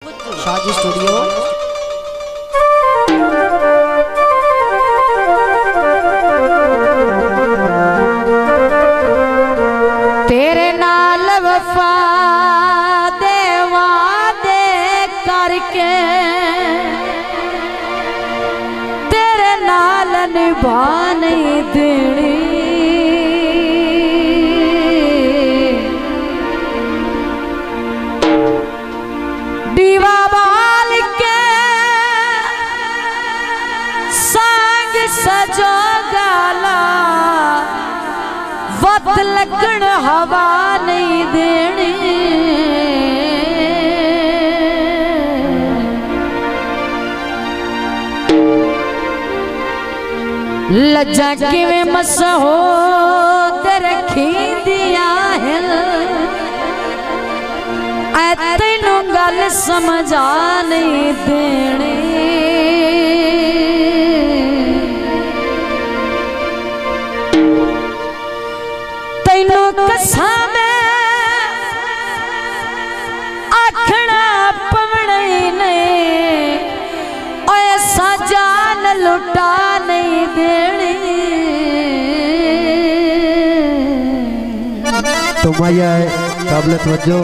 Shaji studio. तेरे नाल वफा दे वादे करके तेरे नाल निभा नहीं देनी। दीवा बाल के संग सजो गाला वत लगन हवा नहीं देनी। लज्जा किवें मसहो ते रखी दिया है तैनू गल समझा नहीं देनी। तैनू कसम आखना पवना नहीं ऐसा जान लुटा नहीं देनी। तो माया काबिल तवज्जो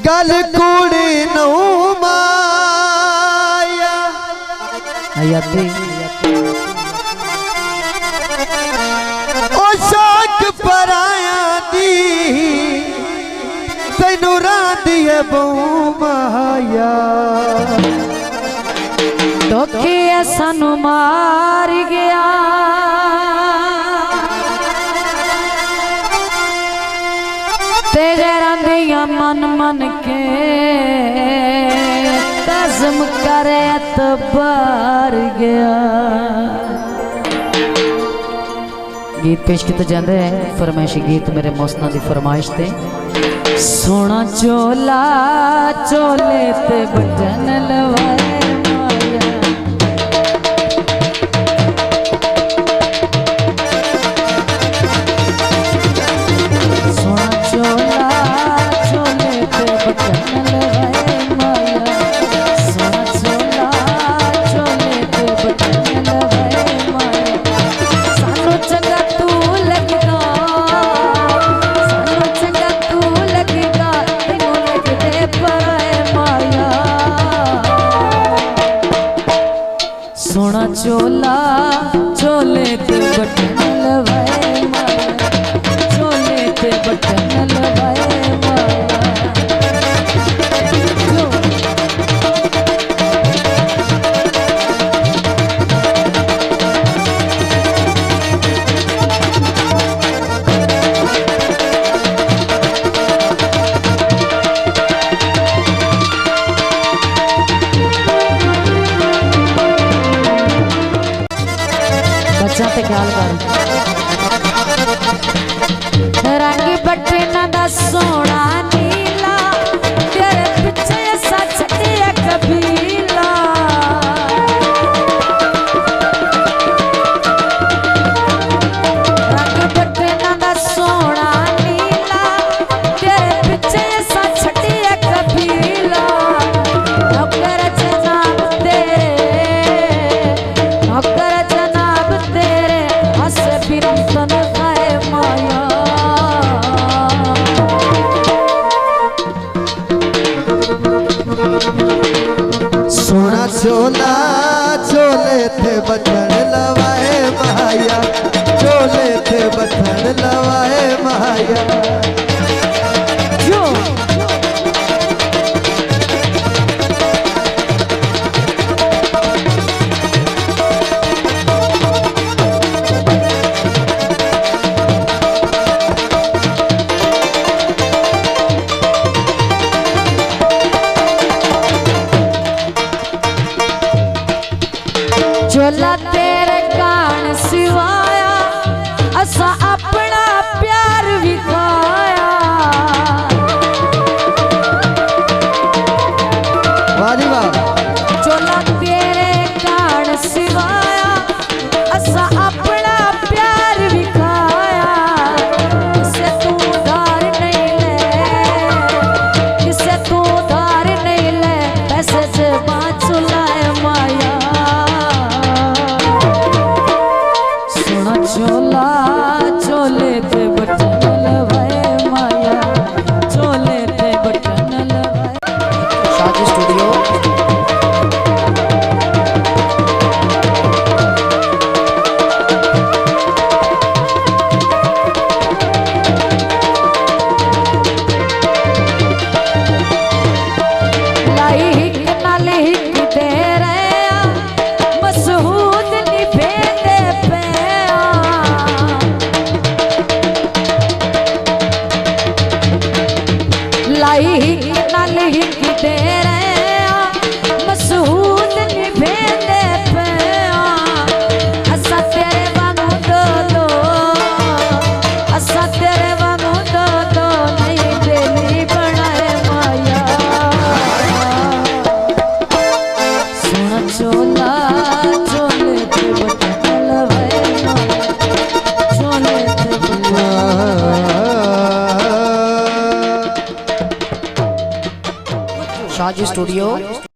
गल कुड़ी नू माया आयाते ओ शाक पराया दी तैनू रांदी है बहु माया। धोखे सानू मार गया तेरे रंदिया मन मन के कसम करे तो बार गया। गीत पेश किया जाता है फरमाइशी गीत मेरे मौसना की फरमाइश ते। सोना चोला चोले ते बटन लवाए सोना चोला चोले ते बटन लवाए माया चोले ते बटन लवाए माया। ते ख्याल कर रंगी बटना दा सोना नीला तेरे पिछे सच दिया कबीला। रंगी बटना दा सोना नीला तेरे पिछे सच दिया कबीला। नौकर जनाब तेरे नौकर बिरंतन है माया। सोना चोला चोले थे बटन लवाए माया चोले थे बटन लवाए माया। चोला तेरे कान सिवाया असा अपना प्यार विखाया। राज स्टूडियो